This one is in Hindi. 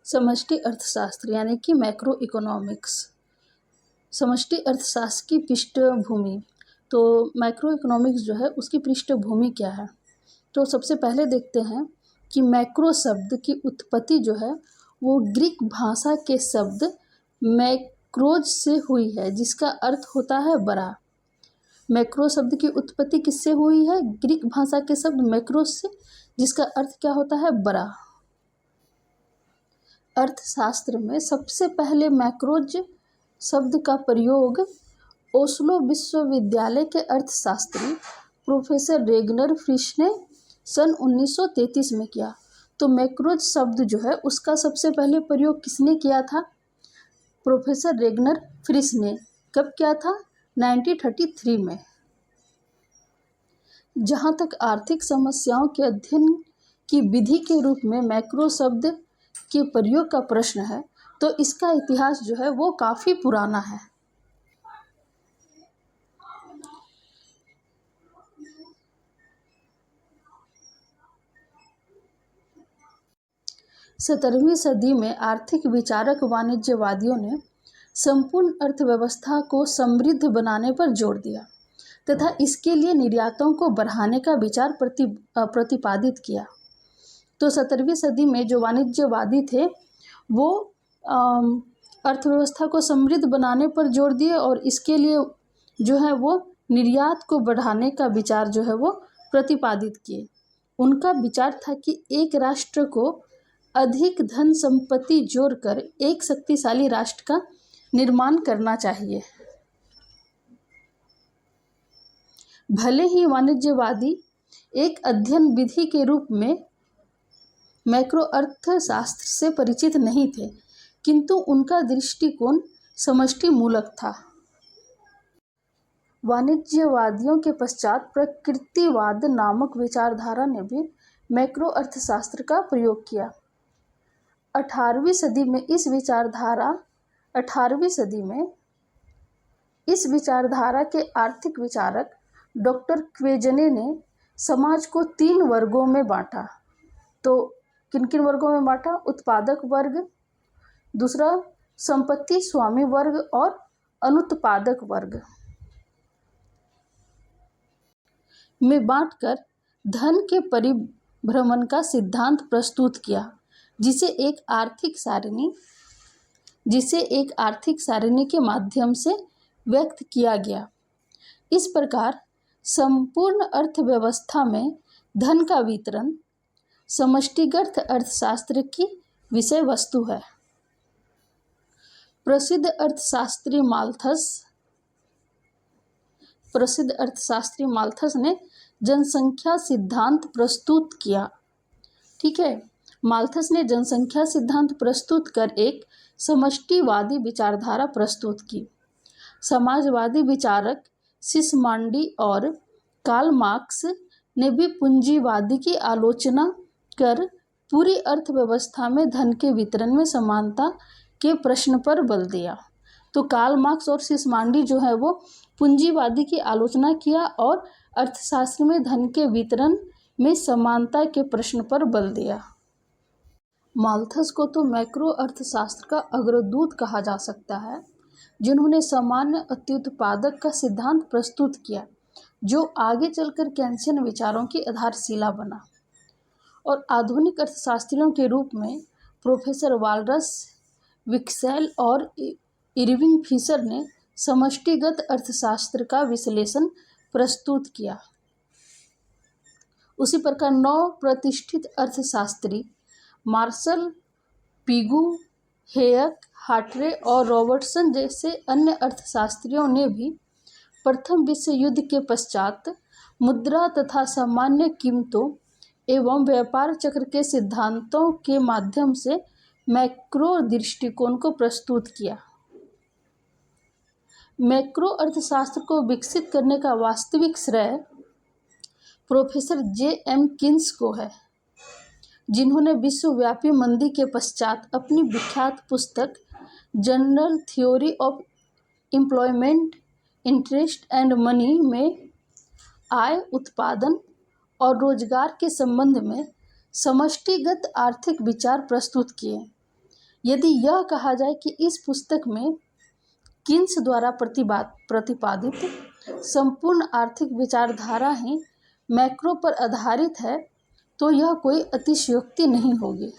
समष्टि अर्थशास्त्र यानी कि मैक्रो इकोनॉमिक्स। समष्टि अर्थशास्त्र की पृष्ठभूमि। तो मैक्रो इकोनॉमिक्स जो है उसकी पृष्ठभूमि क्या है, तो सबसे पहले देखते हैं कि मैक्रो शब्द की उत्पत्ति जो है वो ग्रीक भाषा के शब्द मैक्रोज से हुई है, जिसका अर्थ होता है बड़ा। मैक्रो शब्द की उत्पत्ति किससे हुई है? ग्रीक भाषा के शब्द मैक्रोज से, जिसका अर्थ क्या होता है? बड़ा। अर्थशास्त्र में सबसे पहले मैक्रोज शब्द का प्रयोग ओस्लो विश्वविद्यालय के अर्थशास्त्री प्रोफेसर रेगनर फ्रिश ने सन 1933 में किया। तो मैक्रोज शब्द जो है उसका सबसे पहले प्रयोग किसने किया था? प्रोफेसर रेगनर फ्रिश ने। कब किया था? 1933 में। जहाँ तक आर्थिक समस्याओं के अध्ययन की विधि के रूप में मैक्रो शब्द के प्रयोग का प्रश्न है, तो इसका इतिहास जो है वो काफ़ी पुराना है। सत्रहवीं सदी में आर्थिक विचारक वाणिज्यवादियों ने संपूर्ण अर्थव्यवस्था को समृद्ध बनाने पर जोर दिया तथा इसके लिए निर्यातों को बढ़ाने का विचार प्रतिपादित किया। तो 17वीं सदी में जो वाणिज्यवादी थे वो अर्थव्यवस्था को समृद्ध बनाने पर जोर दिए और इसके लिए जो है वो निर्यात को बढ़ाने का विचार जो है वो प्रतिपादित किए। उनका विचार था कि एक राष्ट्र को अधिक धन संपत्ति जोड़कर एक शक्तिशाली राष्ट्र का निर्माण करना चाहिए। भले ही वाणिज्यवादी एक अध्ययन विधि के रूप में मैक्रो अर्थशास्त्र से परिचित नहीं थे, किंतु उनका दृष्टिकोण समष्टि मूलक था। वाणिज्यवादियों के पश्चात प्रकृतिवाद नामक विचारधारा ने भी मैक्रो अर्थशास्त्र का प्रयोग किया। 18वीं सदी में इस विचारधारा के आर्थिक विचारक डॉक्टर क्वेजने ने समाज को 3 वर्गों में बांटा। तो किन किन वर्गों में बांटा? उत्पादक वर्ग, दूसरा संपत्ति स्वामी वर्ग और अनुत्पादक वर्ग में बांटकर धन के परिभ्रमण का सिद्धांत प्रस्तुत किया, जिसे एक आर्थिक सारणी के माध्यम से व्यक्त किया गया। इस प्रकार संपूर्ण अर्थव्यवस्था में धन का वितरण समष्टिगत अर्थशास्त्र की विषय वस्तु है। प्रसिद्ध अर्थशास्त्री माल्थस ने जनसंख्या सिद्धांत प्रस्तुत किया। ठीक है, माल्थस ने जनसंख्या सिद्धांत प्रस्तुत कर एक समष्टिवादी विचारधारा प्रस्तुत की। समाजवादी विचारक सिसमांडी और कार्ल मार्क्स ने भी पूंजीवादी की आलोचना कर पूरी अर्थव्यवस्था में धन के वितरण में समानता के प्रश्न पर बल दिया। तो कार्ल मार्क्स और सिसमांडी जो है वो पूंजीवादी की आलोचना किया और अर्थशास्त्र में धन के वितरण में समानता के प्रश्न पर बल दिया। माल्थस को तो मैक्रो अर्थशास्त्र का अग्रदूत कहा जा सकता है, जिन्होंने सामान्य अत्युत्पादक का सिद्धांत प्रस्तुत किया, जो आगे चलकर केन्सियन विचारों की आधारशिला बना। और आधुनिक अर्थशास्त्रियों के रूप में प्रोफेसर वालरस विक्सेल और इरविंग फिशर ने समष्टिगत अर्थशास्त्र का विश्लेषण प्रस्तुत किया। उसी प्रकार 9 प्रतिष्ठित अर्थशास्त्री मार्शल, पिगू, हेयक, हार्ट्रे और रॉबर्टसन जैसे अन्य अर्थशास्त्रियों ने भी प्रथम विश्व युद्ध के पश्चात मुद्रा तथा सामान्य कीमतों एवं व्यापार चक्र के सिद्धांतों के माध्यम से मैक्रो दृष्टिकोण को प्रस्तुत किया। मैक्रो अर्थशास्त्र को विकसित करने का वास्तविक श्रेय प्रोफेसर J.M. किन्स को है, जिन्होंने विश्वव्यापी मंदी के पश्चात अपनी विख्यात पुस्तक general theory of employment, interest and money में आय, उत्पादन और रोजगार के संबंध में समष्टिगत आर्थिक विचार प्रस्तुत किए। यदि यह कहा जाए कि इस पुस्तक में किन्स द्वारा प्रतिपादित संपूर्ण आर्थिक विचारधाराएं मैक्रो पर आधारित है, तो यह कोई अतिशयोक्ति नहीं होगी।